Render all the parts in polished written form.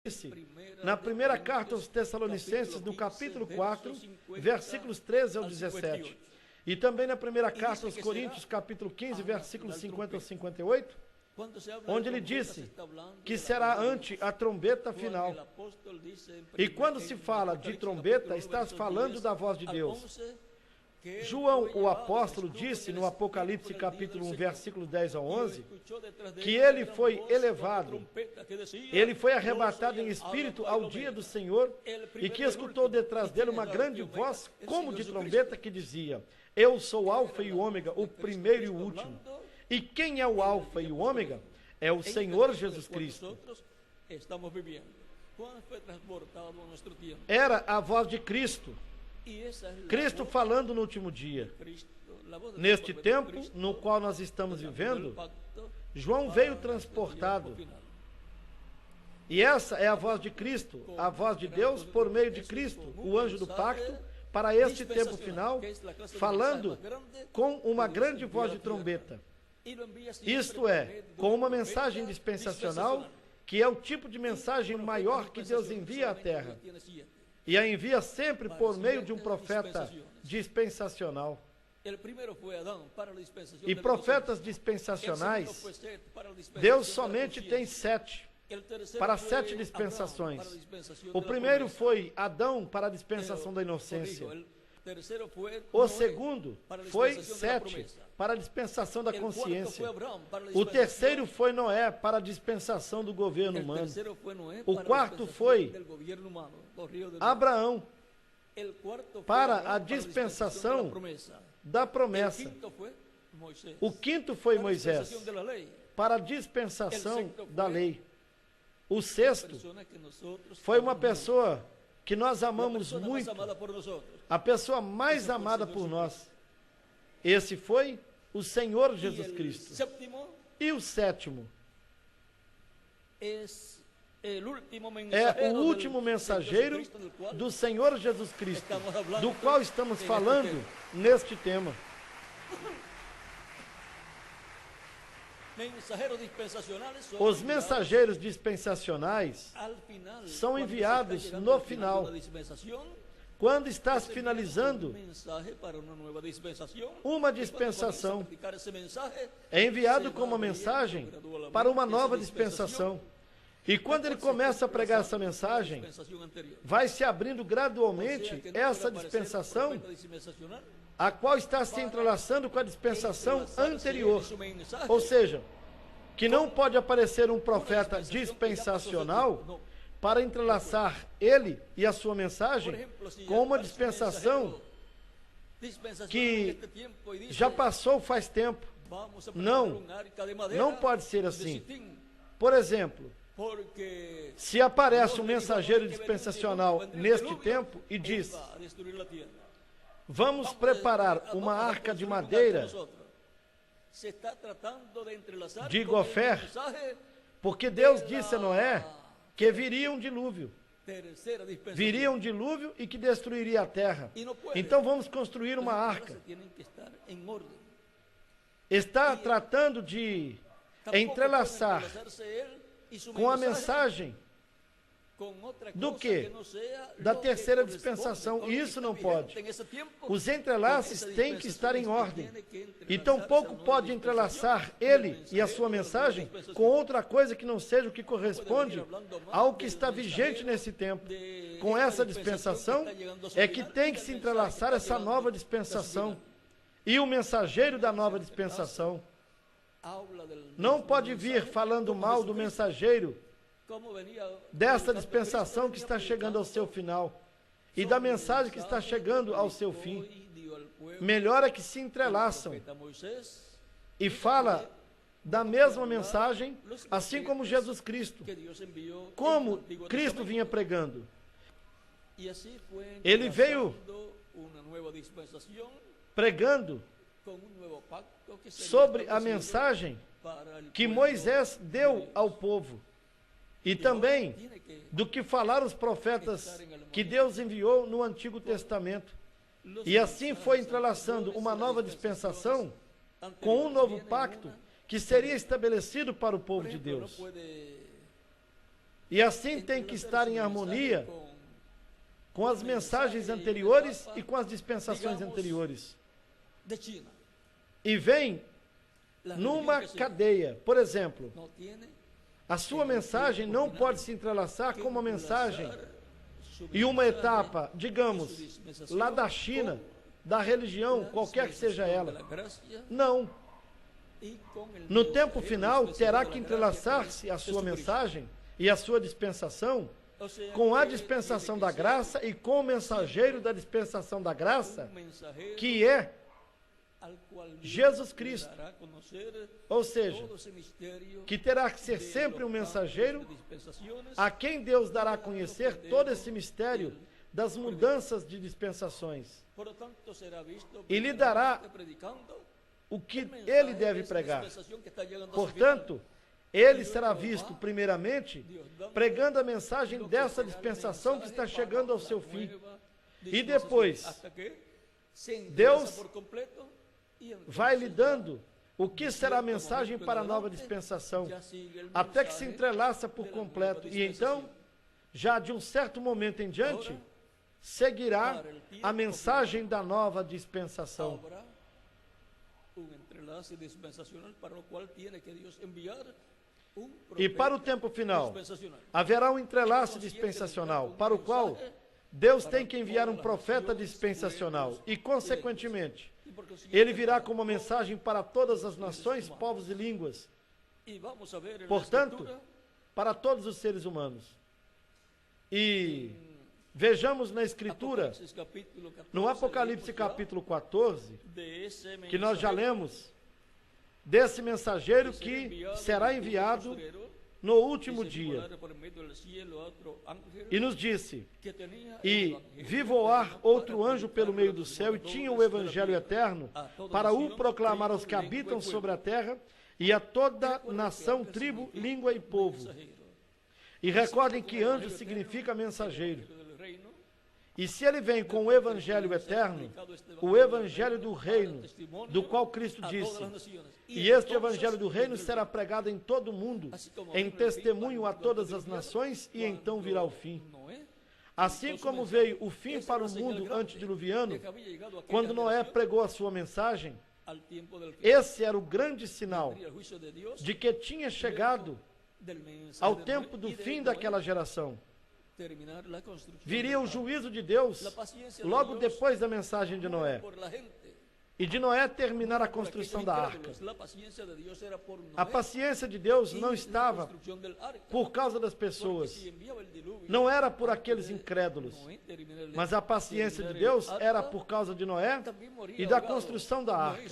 disse na primeira carta aos Tessalonicenses, no capítulo 4, versículos 13 ao 17. E também na primeira carta aos Coríntios, capítulo 15, versículos 50 ao 58, onde ele disse que será ante a trombeta final. E quando se fala de trombeta, está falando da voz de Deus. João, o apóstolo, disse no Apocalipse capítulo 1, versículos 10 ao 11, que ele foi elevado, ele foi arrebatado em espírito ao dia do Senhor, e que escutou detrás dele uma grande voz, como de trombeta, que dizia: eu sou o Alfa e o Ômega, o primeiro e o último. E quem é o Alfa e o Ômega? É o Senhor Jesus Cristo. Era a voz de Cristo. Cristo falando no último dia. Neste tempo no qual nós estamos vivendo, João veio transportado. E essa é a voz de Cristo, a voz de Deus por meio de Cristo, o anjo do pacto, para este tempo final, falando com uma grande voz de trombeta. Isto é, com uma mensagem dispensacional, que é o tipo de mensagem maior que Deus envia à terra. E a envia sempre por meio de um profeta dispensacional. E profetas dispensacionais, Deus somente tem 7, para 7 dispensações. O primeiro foi Adão para a dispensação da inocência. O segundo foi 7, para a dispensação da consciência. O terceiro foi Noé, para a dispensação do governo humano. O quarto foi Abraão, para a dispensação da promessa. O quinto foi Moisés, para a dispensação da lei. O sexto foi uma pessoa que nós amamos muito, a pessoa mais amada por nós. Esse foi o Senhor Jesus Cristo. E o sétimo é o último mensageiro do Senhor Jesus Cristo, do qual estamos falando neste tema. Os mensageiros dispensacionais são enviados no final. Quando estás finalizando uma dispensação, é enviado como uma mensagem para uma nova dispensação. E quando ele começa a pregar essa mensagem, vai se abrindo gradualmente essa dispensação, a qual está se entrelaçando com a dispensação anterior. Ou seja, que não pode aparecer um profeta dispensacional para entrelaçar ele e a sua mensagem com uma dispensação que já passou faz tempo. Não, não pode ser assim. Por exemplo, se aparece um mensageiro dispensacional neste tempo e diz: vamos preparar uma arca de madeira de Gofer, porque Deus disse a Noé que viria um dilúvio. Viria um dilúvio e que destruiria a terra. Então vamos construir uma arca. Está tratando de entrelaçar com a mensagem do que? Da terceira dispensação. E isso não pode. Os entrelaces têm que estar em ordem. E tampouco pode entrelaçar ele e a sua mensagem com outra coisa que não seja o que corresponde ao que está vigente nesse tempo. Com essa dispensação é que tem que se entrelaçar essa nova dispensação. E o mensageiro da nova dispensação não pode vir falando mal do mensageiro dessa dispensação que está chegando ao seu final e da mensagem que está chegando ao seu fim. Melhor é que se entrelaçam e fala da mesma mensagem, assim como Jesus Cristo. Como Cristo vinha pregando. Ele veio pregando sobre a mensagem que Moisés deu ao povo. E também do que falaram os profetas que Deus enviou no Antigo Testamento. E assim foi entrelaçando uma nova dispensação com um novo pacto que seria estabelecido para o povo de Deus. E assim tem que estar em harmonia com as mensagens anteriores e com as dispensações anteriores. E vem numa cadeia. Por exemplo, a sua mensagem não pode se entrelaçar com uma mensagem e uma etapa, digamos, lá da China, da religião, qualquer que seja ela. Não. No tempo final, terá que entrelaçar-se a sua mensagem e a sua dispensação com a dispensação da graça e com o mensageiro da dispensação da graça, que é Jesus Cristo. Ou seja, que terá que ser sempre um mensageiro a quem Deus dará a conhecer todo esse mistério das mudanças de dispensações. E lhe dará o que ele deve pregar. Portanto, ele será visto primeiramente pregando a mensagem dessa dispensação que está chegando ao seu fim. E depois, Deus vai lhe dando o que será a mensagem para a nova dispensação, até que se entrelaça por completo. E então, já de um certo momento em diante, seguirá a mensagem da nova dispensação. E para o tempo final, haverá um entrelaço dispensacional, para o qual Deus tem que enviar um profeta dispensacional. E, consequentemente, ele virá com uma mensagem para todas as nações, povos e línguas. Portanto, para todos os seres humanos. E vejamos na Escritura, no Apocalipse capítulo 14, que nós já lemos, desse mensageiro que será enviado no último dia. E nos disse, e vi voar outro anjo pelo meio do céu, e tinha o evangelho eterno, para o proclamar aos que habitam sobre a terra, e a toda nação, tribo, língua e povo. E recordem que anjo significa mensageiro. E se ele vem com o evangelho eterno, o evangelho do reino, do qual Cristo disse, e este evangelho do reino será pregado em todo o mundo, em testemunho a todas as nações, e então virá o fim. Assim como veio o fim para o mundo antediluviano, quando Noé pregou a sua mensagem, esse era o grande sinal de que tinha chegado ao tempo do fim daquela geração. Viria o juízo de Deus logo depois da mensagem de Noé. E de Noé terminar a construção da arca. A paciência de Deus não estava por causa das pessoas. Não era por aqueles incrédulos. Mas a paciência de Deus era por causa de Noé e da construção da arca.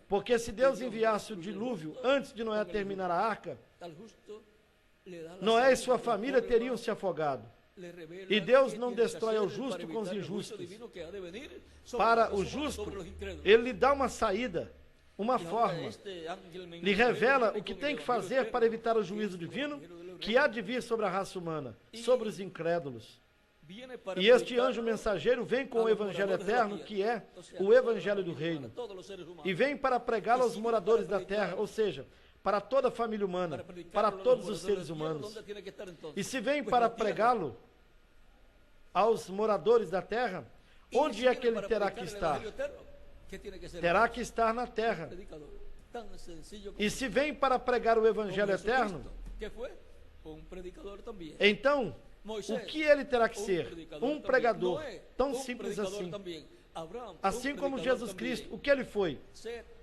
Porque se Deus enviasse o dilúvio antes de Noé terminar a arca, Noé e sua família teriam se afogado. E Deus não destrói o justo com os injustos. Para o justo, ele lhe dá uma saída, uma forma. Lhe revela o que tem que fazer para evitar o juízo divino que há de vir sobre a raça humana, sobre os incrédulos. E este anjo mensageiro vem com o evangelho eterno, que é o evangelho do reino. E vem para pregá-lo aos moradores da terra, ou seja, para toda a família humana, para todos os seres humanos. E se vem para pregá-lo aos moradores da terra, onde é que ele terá que estar? Terá que estar na terra. E se vem para pregar o evangelho eterno, então, o que ele terá que ser? Um pregador, tão simples assim. Assim como Jesus Cristo, o que ele foi?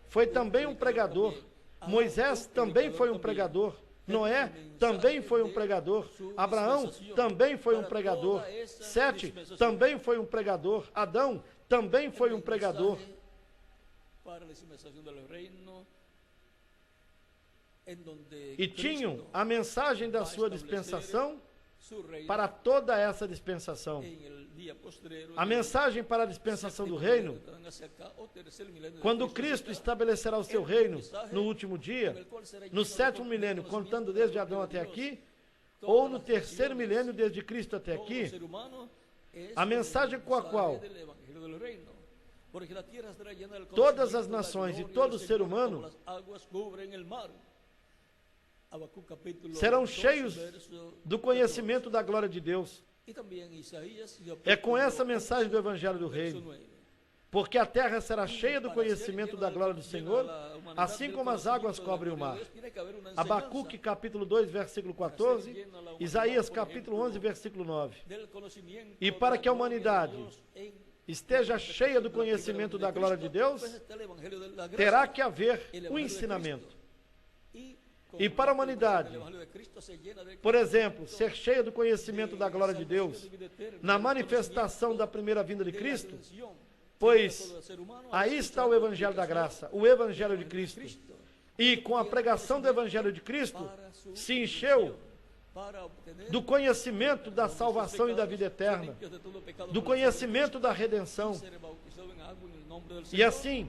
Foi também um pregador. Moisés também foi um pregador. Noé também foi um pregador. Abraão também foi um pregador. Sete também foi um pregador. Adão também foi um pregador. E tinham a mensagem da sua dispensação para toda essa dispensação. A mensagem para a dispensação do reino, quando Cristo estabelecerá o seu reino no último dia, no 7º milênio, contando desde Adão até aqui, ou no 3º milênio desde Cristo até aqui, a mensagem com a qual todas as nações e todo ser humano serão cheios do conhecimento da glória de Deus. É com essa mensagem do Evangelho do Reino. Porque a terra será cheia do conhecimento da glória do Senhor, assim como as águas cobrem o mar. Abacuque capítulo 2, versículo 14, Isaías capítulo 11, versículo 9. E para que a humanidade esteja cheia do conhecimento da glória de Deus, terá que haver um ensinamento. E para a humanidade, por exemplo, ser cheia do conhecimento da glória de Deus, na manifestação da primeira vinda de Cristo, pois aí está o Evangelho da Graça, o Evangelho de Cristo. E com a pregação do Evangelho de Cristo, se encheu do conhecimento da salvação e da vida eterna, do conhecimento da redenção. E assim,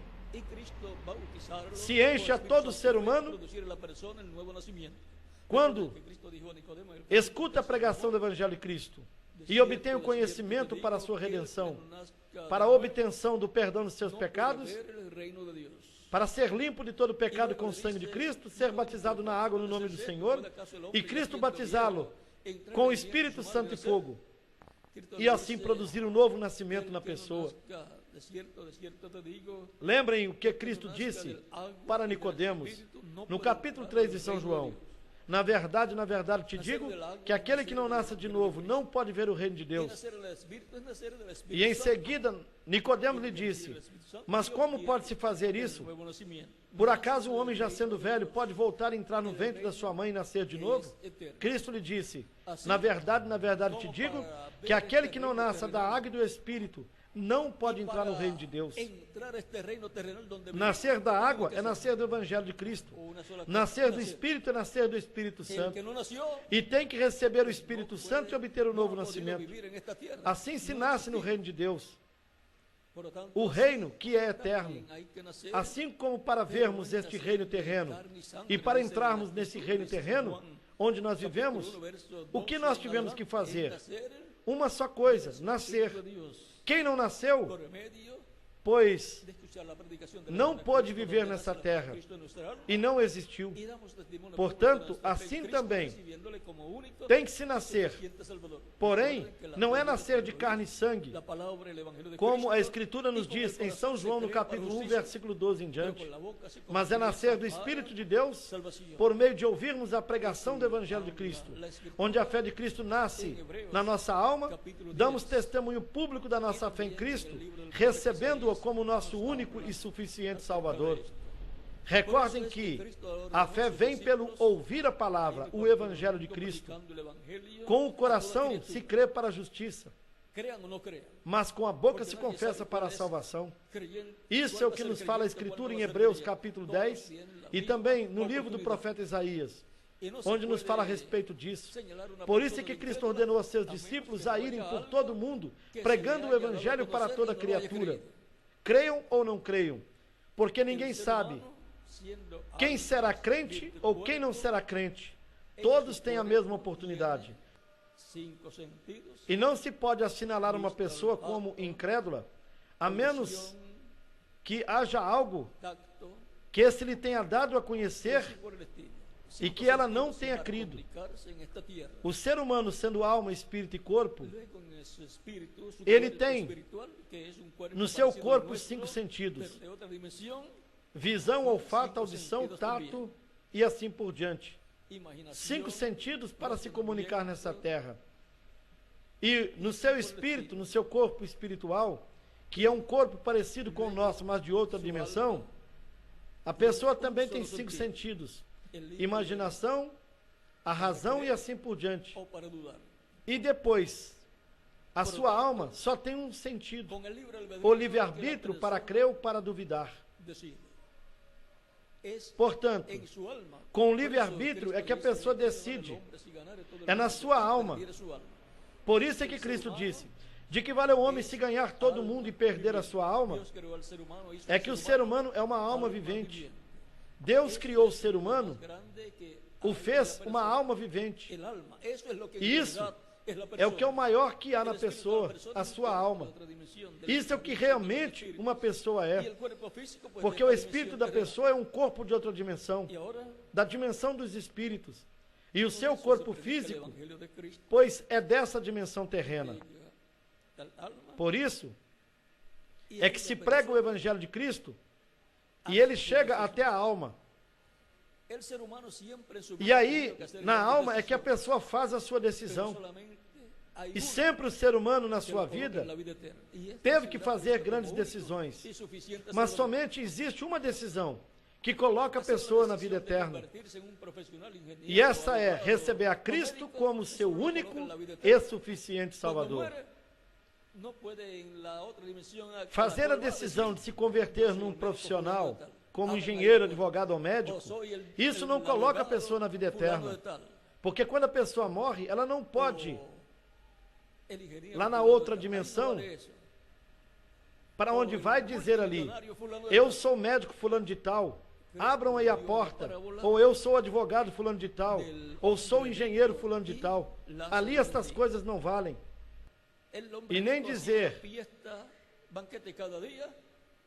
se enche a todo ser humano quando escuta a pregação do Evangelho de Cristo e obtém o conhecimento para a sua redenção, para a obtenção do perdão dos seus pecados, para ser limpo de todo pecado com o sangue de Cristo, ser batizado na água no nome do Senhor, e Cristo batizá-lo com o Espírito Santo e fogo, e assim produzir um novo nascimento na pessoa. Lembrem o que Cristo disse para Nicodemos, no capítulo 3 de São João. Na verdade, te digo que aquele que não nasce de novo não pode ver o reino de Deus. E em seguida, Nicodemos lhe disse, mas como pode-se fazer isso? Por acaso um homem já sendo velho pode voltar a entrar no ventre da sua mãe e nascer de novo? Cristo lhe disse, na verdade te digo que aquele que não nasce da água e do Espírito não pode entrar no reino de Deus. Nascer da água é nascer do Evangelho de Cristo. Nascer do Espírito é nascer do Espírito Santo. E tem que receber o Espírito Santo e obter o novo nascimento. Assim se nasce no reino de Deus. O reino que é eterno. Assim como para vermos este reino terreno e para entrarmos nesse reino terreno, onde nós vivemos, o que nós tivemos que fazer? Uma só coisa, nascer. Quem não nasceu, pois não pôde viver nessa terra e não existiu. Portanto, assim também tem que se nascer. Porém, não é nascer de carne e sangue, como a Escritura nos diz em São João, no capítulo 1, versículo 12 em diante, mas é nascer do Espírito de Deus por meio de ouvirmos a pregação do Evangelho de Cristo, onde a fé de Cristo nasce na nossa alma, damos testemunho público da nossa fé em Cristo, recebendo-o como nosso único e suficiente Salvador. Recordem que a fé vem pelo ouvir a palavra, o Evangelho de Cristo. Com o coração se crê para a justiça, mas com a boca se confessa para a salvação. Isso é o que nos fala a Escritura em Hebreus capítulo 10 e também no livro do profeta Isaías, onde nos fala a respeito disso. Por isso é que Cristo ordenou a seus discípulos a irem por todo o mundo, pregando o Evangelho para toda criatura. Creiam ou não creiam, porque ninguém sabe quem será crente ou quem não será crente. Todos têm a mesma oportunidade. E não se pode assinalar uma pessoa como incrédula, a menos que haja algo que se lhe tenha dado a conhecer e que ela não tenha crido. O ser humano, sendo alma, espírito e corpo, ele tem no seu corpo os 5 sentidos: visão, olfato, audição, tato e assim por diante. 5 sentidos para se comunicar nessa terra. E no seu espírito, no seu corpo espiritual, que é um corpo parecido com o nosso, mas de outra dimensão, a pessoa também tem 5 sentidos: imaginação, a razão e assim por diante. E depois, a sua alma só tem um sentido: o livre-arbítrio para crer ou para duvidar. Portanto, com o livre-arbítrio é que a pessoa decide. É na sua alma. Por isso é que Cristo disse: de que vale o homem se ganhar todo o mundo e perder a sua alma? É que o ser humano é uma alma vivente. Deus criou o ser humano, o fez uma alma vivente. E isso é o que é o maior que há na pessoa, a sua alma. Isso é o que realmente uma pessoa é. Porque o espírito da pessoa é um corpo de outra dimensão. da dimensão dos espíritos, e o seu corpo físico, pois é dessa dimensão terrena. Por isso, é que se prega o Evangelho de Cristo, e ele chega até a alma. E aí, na alma, é que a pessoa faz a sua decisão. E sempre o ser humano, na sua vida, teve que fazer grandes decisões. Mas somente existe uma decisão que coloca a pessoa na vida eterna. E essa é receber a Cristo como seu único e suficiente Salvador. Fazer a decisão de se converter num profissional, como engenheiro, advogado ou médico, isso não coloca a pessoa na vida eterna. Porque quando a pessoa morre, ela não pode, lá na outra dimensão, para onde vai dizer ali, eu sou médico fulano de tal, abram aí a porta, ou eu sou advogado fulano de tal, ou sou engenheiro fulano de tal. Ali estas coisas não valem. E nem dizer,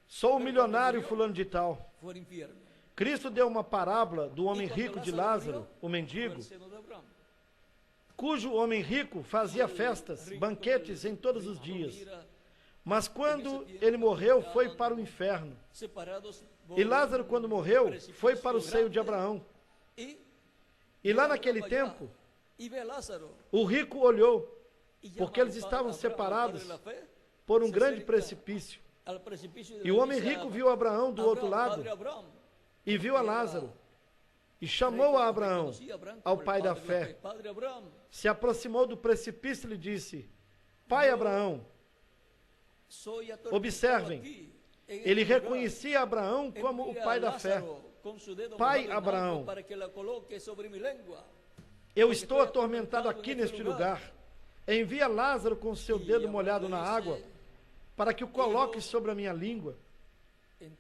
sou o milionário fulano de tal. Cristo deu uma parábola do homem rico de Lázaro, o mendigo, cujo homem rico fazia festas, banquetes em todos os dias. Mas quando ele morreu, foi para o inferno. E Lázaro, quando morreu, foi para o seio de Abraão. E lá naquele tempo, o rico olhou, porque eles estavam separados por um grande precipício. E o homem rico viu Abraão do outro lado e viu a Lázaro. E chamou a Abraão, ao pai da fé. Se aproximou do precipício e lhe disse, Pai Abraão, observem, ele reconhecia Abraão como o pai da fé. Pai Abraão, eu estou atormentado aqui neste lugar. Envia Lázaro com seu dedo molhado na água, para que o coloque sobre a minha língua,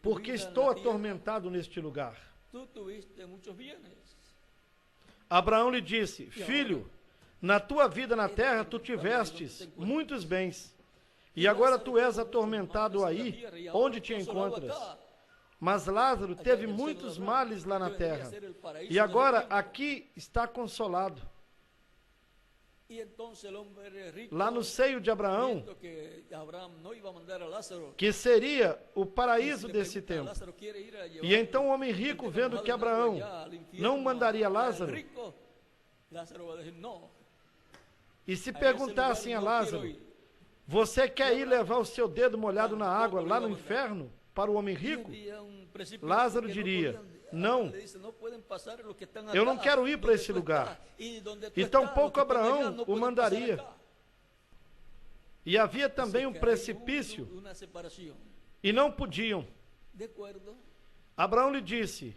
porque estou atormentado neste lugar. Abraão lhe disse, filho, na tua vida na terra tu tivestes muitos bens, e agora tu és atormentado aí, onde te encontras. Mas Lázaro teve muitos males lá na terra, e agora aqui está consolado. Lá no seio de Abraão, que seria o paraíso desse tempo. E então o homem rico, vendo que Abraão não mandaria Lázaro, e se perguntassem a Lázaro, você quer ir levar o seu dedo molhado na água lá no inferno para o homem rico? Lázaro diria, não, eu não quero ir para esse lugar. E tampouco Abraão o mandaria. E havia também um precipício, e não podiam. Abraão lhe disse,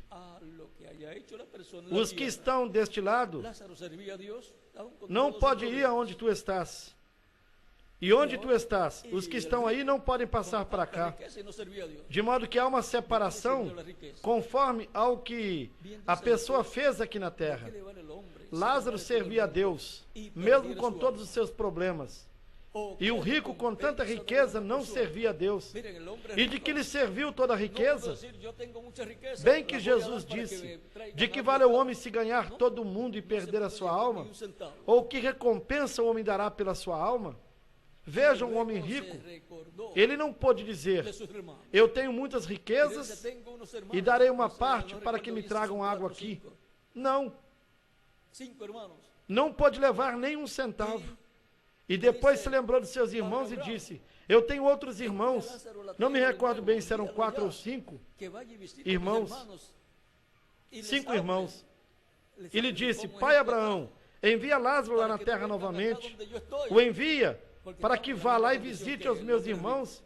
os que estão deste lado não podem ir aonde tu estás. E onde tu estás? Os que estão aí não podem passar para cá. De modo que há uma separação conforme ao que a pessoa fez aqui na terra. Lázaro servia a Deus, mesmo com todos os seus problemas. E o rico, com tanta riqueza, não servia a Deus. E de que lhe serviu toda a riqueza? Bem que Jesus disse, de que vale o homem se ganhar todo o mundo e perder a sua alma? Ou que recompensa o homem dará pela sua alma? Vejam, um homem rico, ele não pôde dizer, eu tenho muitas riquezas e darei uma parte para que me tragam água aqui. Não. Não pôde levar nem um centavo. E depois se lembrou dos seus irmãos e disse, eu tenho outros irmãos, não me recordo bem se eram 4 ou 5 irmãos, 5 irmãos. E lhe disse, pai Abraão, envia Lázaro lá na terra novamente, o envia para que vá lá e visite aos meus irmãos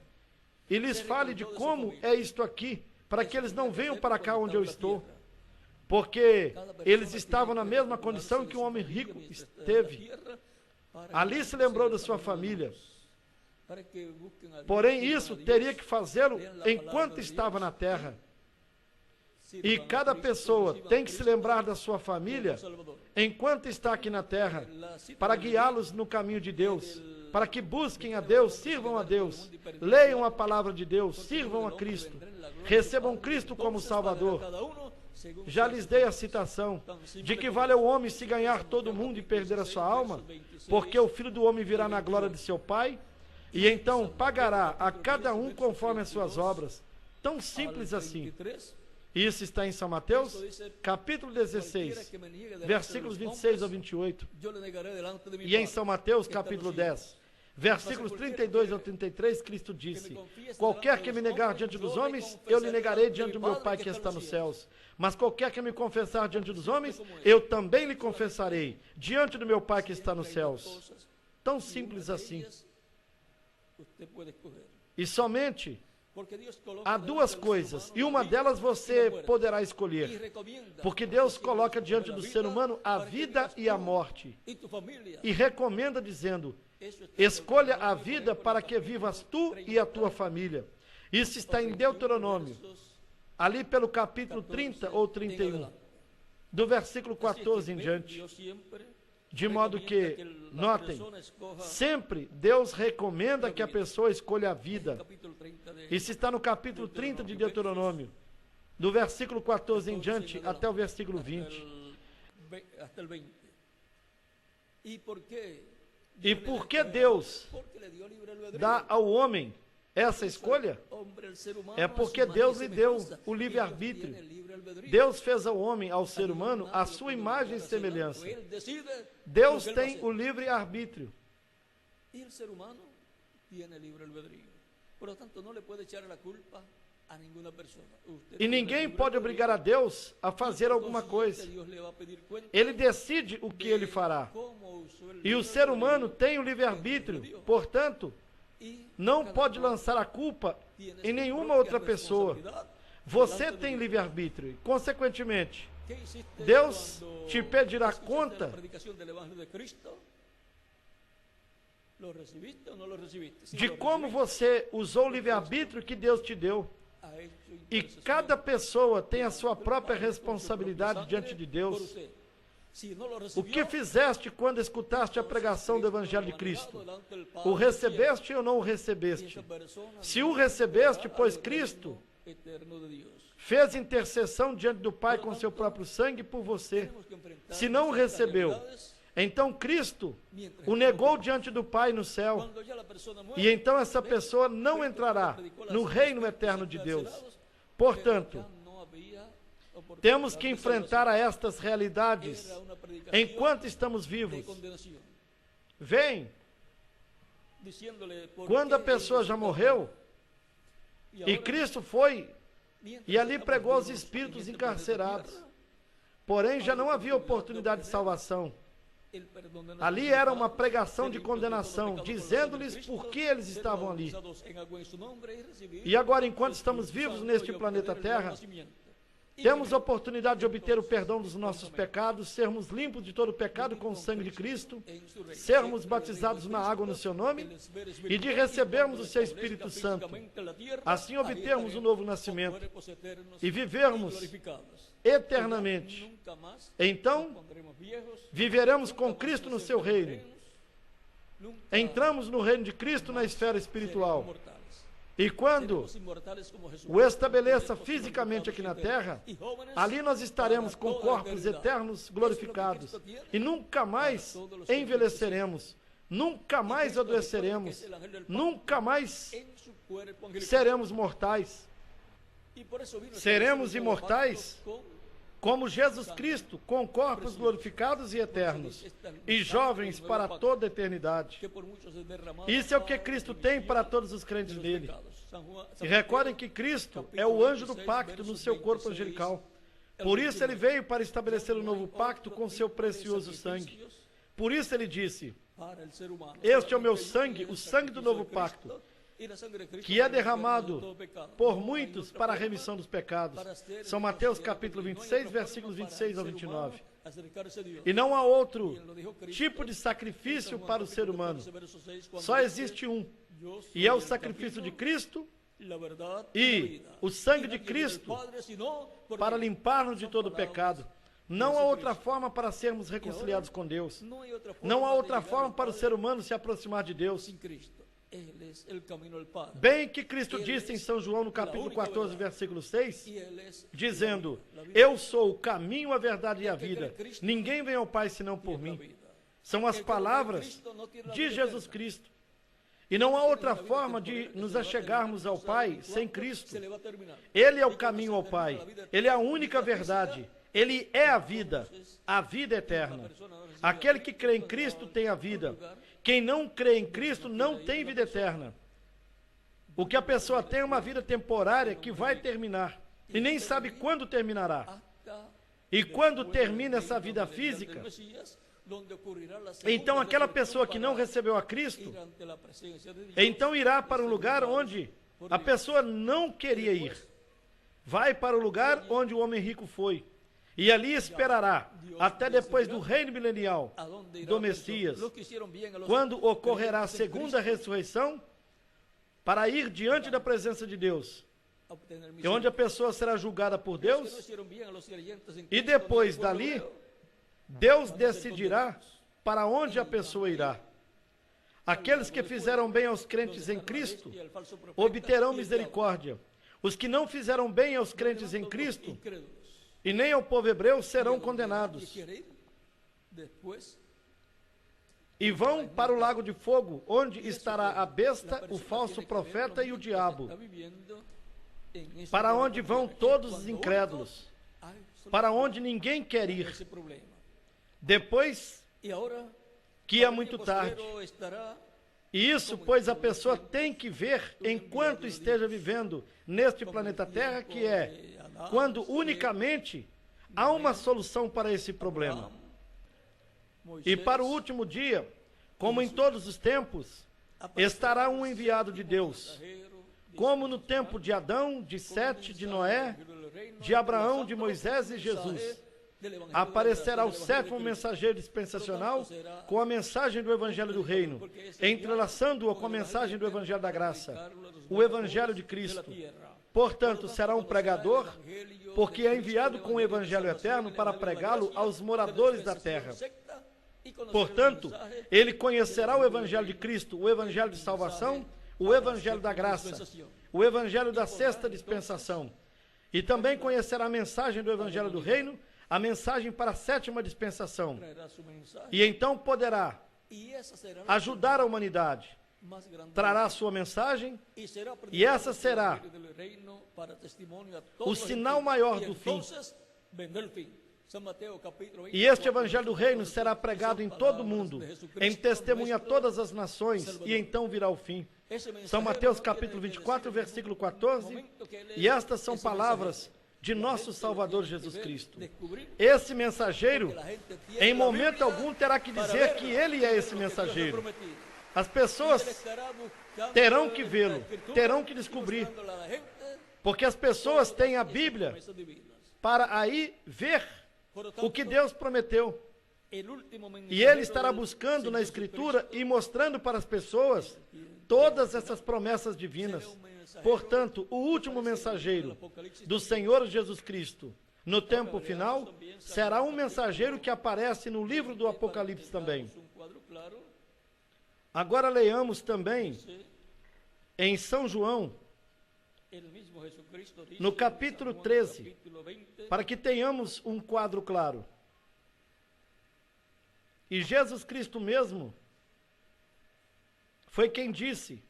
e lhes fale de como é isto aqui, para que eles não venham para cá onde eu estou, porque eles estavam na mesma condição que um homem rico esteve. Ali se lembrou da sua família, porém isso teria que fazê-lo enquanto estava na terra. E cada pessoa tem que se lembrar da sua família enquanto está aqui na terra, para guiá-los no caminho de Deus, para que busquem a Deus, sirvam a Deus, leiam a palavra de Deus, sirvam a Cristo, recebam Cristo como Salvador. já lhes dei a citação, de que vale ao homem se ganhar todo o mundo e perder a sua alma, porque o Filho do Homem virá na glória de seu Pai, e então pagará a cada um conforme as suas obras. Tão simples assim. Isso está em São Mateus, capítulo 16, versículos 26 ao 28. E em São Mateus, capítulo 10, versículos 32 ao 33, Cristo disse: qualquer que me negar diante dos homens, eu lhe negarei diante do meu Pai que está nos céus. Mas qualquer que me confessar diante dos homens, eu também lhe confessarei diante do meu Pai que está nos céus. Tão simples assim. E somente há duas coisas, e uma delas você poderá escolher, porque Deus coloca diante do ser humano a vida e a morte, e recomenda dizendo: escolha a vida para que vivas tu e a tua família. Isso está em Deuteronômio, ali pelo capítulo 30 ou 31, do versículo 14 em diante. De modo que, notem, sempre Deus recomenda que a pessoa escolha a vida. Isso está no capítulo 30 de Deuteronômio, do versículo 14 em diante até o versículo 20. E por que Deus dá ao homem essa escolha? É porque Deus lhe deu o livre-arbítrio. Deus fez ao homem, ao ser humano, a sua imagem e semelhança. Deus tem o livre-arbítrio. E o ser humano tem o livre-arbítrio. Portanto, não lhe pode echar a culpa a nenhuma pessoa. E ninguém pode obrigar a Deus a fazer alguma coisa. Ele decide o que ele fará. E o ser humano tem o livre-arbítrio, portanto, não pode lançar a culpa em nenhuma outra pessoa. Você tem livre-arbítrio, consequentemente, Deus te pedirá conta de como você usou o livre-arbítrio que Deus te deu. E cada pessoa tem a sua própria responsabilidade diante de Deus. O que fizeste quando escutaste a pregação do Evangelho de Cristo? O recebeste ou não o recebeste? Se o recebeste, pois Cristo fez intercessão diante do Pai com seu próprio sangue por você. Se não o recebeu, então Cristo o negou diante do Pai no céu. E então essa pessoa não entrará no reino eterno de Deus. Portanto, temos que enfrentar a estas realidades enquanto estamos vivos. Vem, quando a pessoa já morreu, e Cristo foi e ali pregou aos espíritos encarcerados. Porém, já não havia oportunidade de salvação. Ali era uma pregação de condenação, dizendo-lhes por que eles estavam ali. E agora, enquanto estamos vivos neste planeta Terra, temos a oportunidade de obter o perdão dos nossos pecados, sermos limpos de todo pecado com o sangue de Cristo, sermos batizados na água no seu nome e de recebermos o seu Espírito Santo. Assim obtermos um novo nascimento e vivermos eternamente. Então, viveremos com Cristo no seu reino. Entramos no reino de Cristo na esfera espiritual. E quando o estabeleça fisicamente aqui na terra, ali nós estaremos com corpos eternos glorificados. E nunca mais envelheceremos, nunca mais adoeceremos, nunca mais seremos mortais. Seremos imortais como Jesus Cristo, com corpos glorificados e eternos, e jovens para toda a eternidade. Isso é o que Cristo tem para todos os crentes nele. E recordem que Cristo é o anjo do pacto no seu corpo angelical. Por isso ele veio para estabelecer um novo pacto com seu precioso sangue. Por isso ele disse: este é o meu sangue, o sangue do novo pacto, que é derramado por muitos para a remissão dos pecados. São Mateus capítulo 26, versículos 26 ao 29. E não há outro tipo de sacrifício para o ser humano. Só existe um, e é o sacrifício de Cristo e o sangue de Cristo para limpar-nos de todo pecado. Não há outra forma para sermos reconciliados com Deus. Não há outra forma para o ser humano se aproximar de Deus, Bem que Cristo disse em São João, no capítulo 14, versículo 6, dizendo: eu sou o caminho, a verdade e a vida. Ninguém vem ao Pai senão por mim. São as palavras de Jesus Cristo. E não há outra forma de nos achegarmos ao Pai sem Cristo. Ele é o caminho ao Pai. Ele é a única verdade. Ele é a vida eterna. Aquele que crê em Cristo tem a vida. Quem não crê em Cristo não tem vida eterna. O que a pessoa tem é uma vida temporária que vai terminar. E nem sabe quando terminará. E quando termina essa vida física, então aquela pessoa que não recebeu a Cristo, então irá para um lugar onde a pessoa não queria ir. Vai para o lugar onde o homem rico foi. E ali esperará, até depois do reino milenial do Messias, quando ocorrerá a segunda ressurreição, para ir diante da presença de Deus, e onde a pessoa será julgada por Deus, e depois dali, Deus decidirá para onde a pessoa irá. Aqueles que fizeram bem aos crentes em Cristo obterão misericórdia. Os que não fizeram bem aos crentes em Cristo e nem ao povo hebreu serão condenados. E vão para o lago de fogo, onde estará a besta, o falso profeta e o diabo. Para onde vão todos os incrédulos. Para onde ninguém quer ir. Depois que é muito tarde. E isso, pois, a pessoa tem que ver enquanto esteja vivendo neste planeta Terra, que é quando unicamente há uma solução para esse problema. E para o último dia, como em todos os tempos, estará um enviado de Deus, como no tempo de Adão, de Sete, de Noé, de Abraão, de Moisés e Jesus. Aparecerá o sétimo mensageiro dispensacional com a mensagem do Evangelho do Reino, entrelaçando-o com a mensagem do Evangelho da Graça, o Evangelho de Cristo. Portanto, será um pregador, porque é enviado com o Evangelho eterno para pregá-lo aos moradores da terra. Portanto, ele conhecerá o Evangelho de Cristo, o Evangelho de salvação, o Evangelho da graça, o Evangelho da sexta dispensação. E também conhecerá a mensagem do Evangelho do Reino, a mensagem para a sétima dispensação. E então poderá ajudar a humanidade. Trará a sua mensagem, e essa será o sinal maior do fim. E este Evangelho do Reino será pregado em todo o mundo, em testemunho a todas as nações, e então virá o fim. São Mateus capítulo 24, versículo 14, e estas são palavras de nosso Salvador Jesus Cristo. Esse mensageiro, em momento algum, terá que dizer que ele é esse mensageiro. As pessoas terão que vê-lo, terão que descobrir, porque as pessoas têm a Bíblia para aí ver o que Deus prometeu. E ele estará buscando na Escritura e mostrando para as pessoas todas essas promessas divinas. Portanto, o último mensageiro do Senhor Jesus Cristo no tempo final será um mensageiro que aparece no livro do Apocalipse também. Agora leiamos também em São João, no capítulo 13, para que tenhamos um quadro claro. E Jesus Cristo mesmo foi quem disse: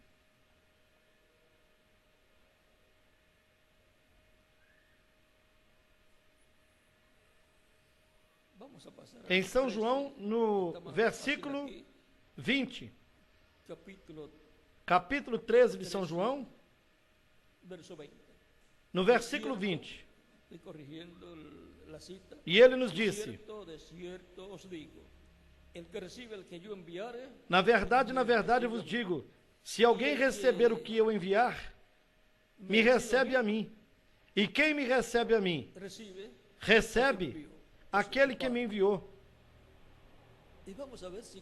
em São João, no versículo 20, capítulo 13 de São João, no versículo 20, e ele nos disse: na verdade vos digo, se alguém receber o que eu enviar, me recebe a mim, e quem me recebe a mim, recebe aquele que me enviou.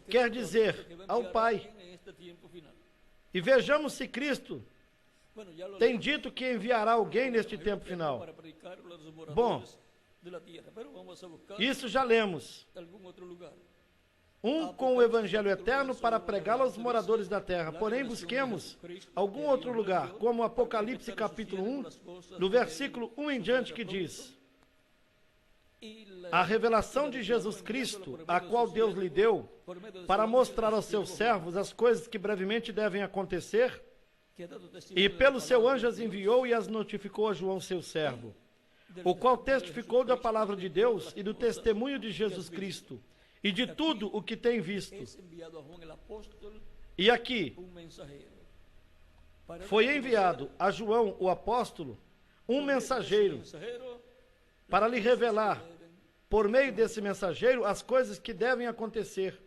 Quer dizer, ao Pai. E vejamos se Cristo tem dito que enviará alguém neste tempo final. Bom, isso já lemos. com o evangelho eterno para pregá-lo aos moradores da terra. Porém, busquemos algum outro lugar, como Apocalipse capítulo 1, do versículo 1 em diante, que diz: a revelação de Jesus Cristo, a qual Deus lhe deu, para mostrar aos seus servos as coisas que brevemente devem acontecer, e pelo seu anjo as enviou e as notificou a João, seu servo, o qual testificou da palavra de Deus e do testemunho de Jesus Cristo, e de tudo o que tem visto. E aqui foi enviado a João, o apóstolo, um mensageiro, para lhe revelar, por meio desse mensageiro, as coisas que devem acontecer.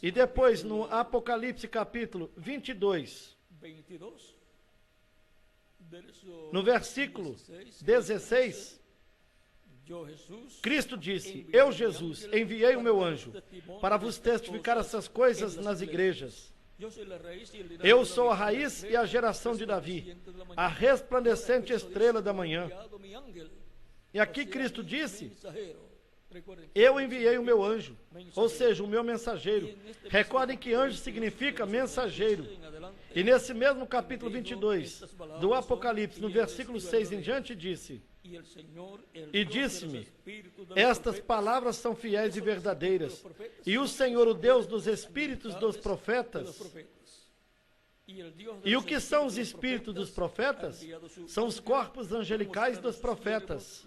E depois, no Apocalipse capítulo 22, no versículo 16, Cristo disse: eu, Jesus, enviei o meu anjo para vos testificar essas coisas nas igrejas. Eu sou a raiz e a geração de Davi, a resplandecente estrela da manhã. E aqui Cristo disse: eu enviei o meu anjo, ou seja, o meu mensageiro. Recordem que anjo significa mensageiro. E nesse mesmo capítulo 22 do Apocalipse, no versículo 6 em diante, disse: e disse-me, estas palavras são fiéis e verdadeiras, e o Senhor, o Deus dos espíritos dos profetas. E o que são os espíritos dos profetas? São os corpos angelicais dos profetas.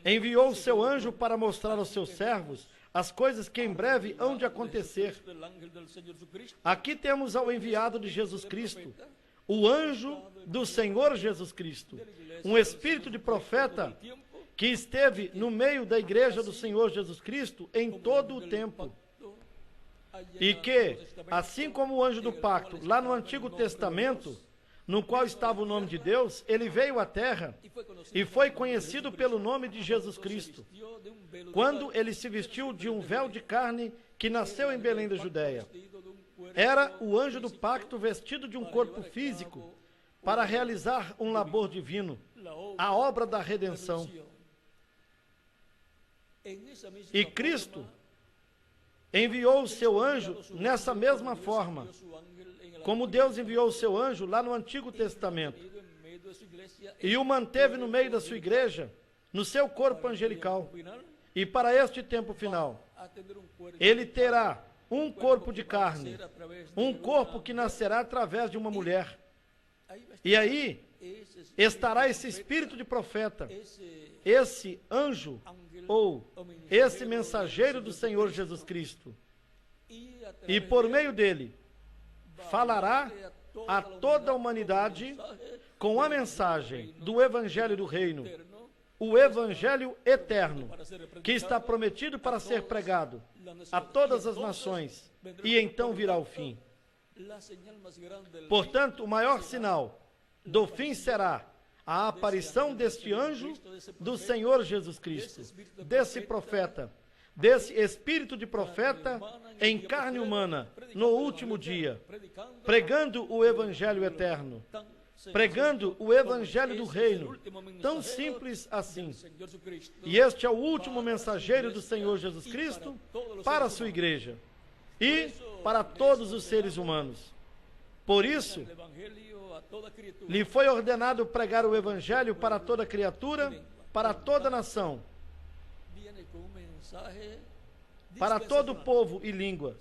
Enviou o seu anjo para mostrar aos seus servos as coisas que em breve hão de acontecer. Aqui temos ao enviado de Jesus Cristo, o anjo do Senhor Jesus Cristo, um espírito de profeta que esteve no meio da igreja do Senhor Jesus Cristo em todo o tempo. E que, assim como o anjo do pacto, lá no Antigo Testamento, no qual estava o nome de Deus, ele veio à terra e foi conhecido pelo nome de Jesus Cristo, quando ele se vestiu de um véu de carne que nasceu em Belém da Judéia. Era o anjo do pacto vestido de um corpo físico para realizar um labor divino, a obra da redenção. E Cristo enviou o seu anjo nessa mesma forma, como Deus enviou o seu anjo lá no Antigo Testamento, e o manteve no meio da sua igreja, no seu corpo angelical. E para este tempo final, ele terá um corpo de carne, um corpo que nascerá através de uma mulher. E aí estará esse espírito de profeta, esse anjo, ou esse mensageiro do Senhor Jesus Cristo. E por meio dele, falará a toda a humanidade com a mensagem do Evangelho do Reino, o Evangelho eterno, que está prometido para ser pregado a todas as nações, e então virá o fim. Portanto, o maior sinal do fim será a aparição deste anjo do Senhor Jesus Cristo, desse profeta, desse espírito de profeta em carne humana, no último dia, pregando o Evangelho eterno, pregando o Evangelho do Reino, tão simples assim. E este é o último mensageiro do Senhor Jesus Cristo para a sua igreja e para todos os seres humanos. Por isso, lhe foi ordenado pregar o Evangelho para toda criatura, para toda nação, para todo povo e língua.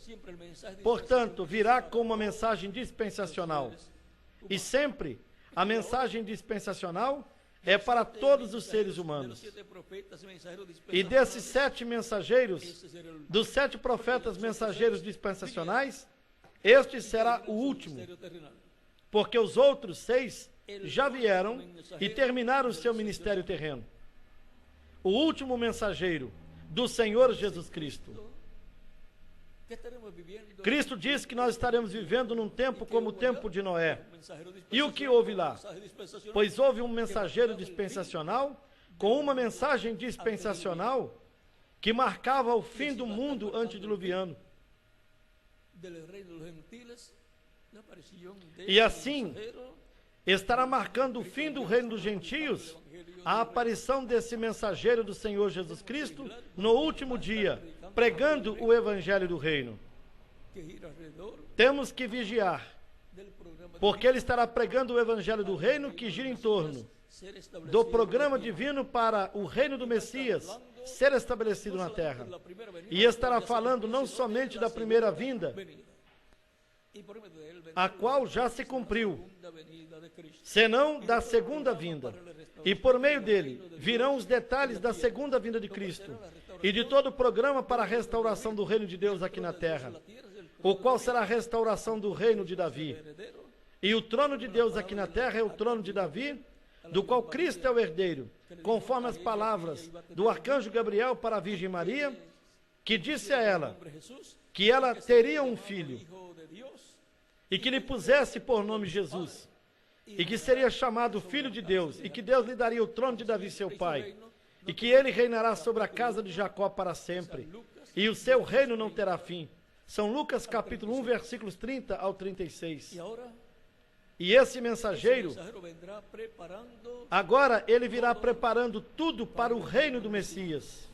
Portanto, virá com uma mensagem dispensacional. E sempre a mensagem dispensacional é para todos os seres humanos. E desses 7 mensageiros, dos 7 profetas mensageiros dispensacionais, este será o último, porque os outros 6 já vieram e terminaram o seu ministério terreno. O último mensageiro do Senhor Jesus Cristo. Cristo disse que nós estaremos vivendo num tempo como o tempo de Noé. E o que houve lá? Pois houve um mensageiro dispensacional com uma mensagem dispensacional que marcava o fim do mundo antediluviano. E assim, estará marcando o fim do reino dos gentios a aparição desse mensageiro do Senhor Jesus Cristo no último dia, pregando o evangelho do reino. Temos que vigiar, porque ele estará pregando o evangelho do reino que gira em torno do programa divino para o reino do Messias ser estabelecido na terra. E estará falando não somente da primeira vinda, a qual já se cumpriu, senão da segunda vinda. E por meio dele virão os detalhes da segunda vinda de Cristo e de todo o programa para a restauração do reino de Deus aqui na terra, o qual será a restauração do reino de Davi. E o trono de Deus aqui na terra é o trono de Davi, do qual Cristo é o herdeiro, conforme as palavras do arcanjo Gabriel para a Virgem Maria, que disse a ela que ela teria um filho e que lhe pusesse por nome Jesus, e que seria chamado Filho de Deus, e que Deus lhe daria o trono de Davi, seu pai, e que ele reinará sobre a casa de Jacó para sempre, e o seu reino não terá fim. São Lucas capítulo 1, versículos 30 ao 36. E esse mensageiro, agora ele virá preparando tudo para o reino do Messias.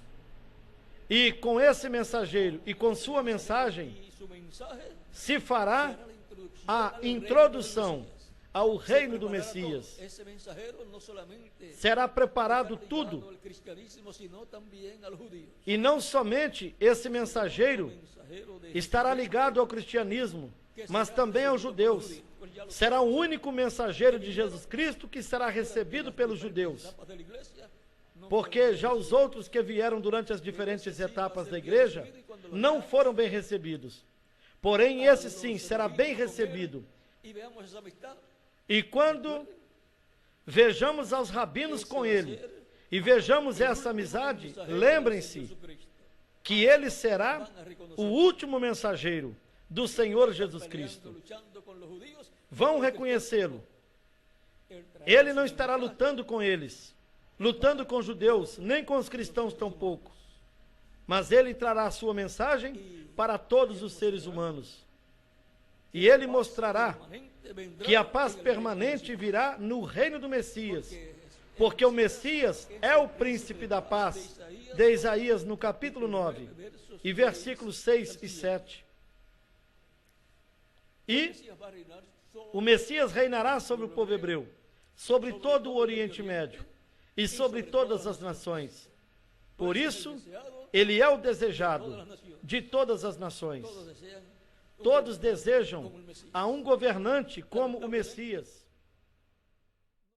E com esse mensageiro e com sua mensagem, se fará a introdução ao reino do Messias. Será preparado tudo. E não somente esse mensageiro estará ligado ao cristianismo, mas também aos judeus. Será o único mensageiro de Jesus Cristo que será recebido pelos judeus. Porque já os outros que vieram durante as diferentes etapas da igreja não foram bem recebidos. Porém, esse sim será bem recebido. E quando vejamos aos rabinos com ele e vejamos essa amizade, lembrem-se que ele será o último mensageiro do Senhor Jesus Cristo. Vão reconhecê-lo. Ele não estará lutando com eles, lutando com os judeus, nem com os cristãos tampouco. Mas ele trará a sua mensagem para todos os seres humanos. E ele mostrará que a paz permanente virá no reino do Messias, porque o Messias é o príncipe da paz, de Isaías no capítulo 9, e versículos 6 e 7. E o Messias reinará sobre o povo hebreu, sobre todo o Oriente Médio e sobre todas as nações. Por isso, ele é o desejado de todas as nações. Todos desejam a um governante como o Messias.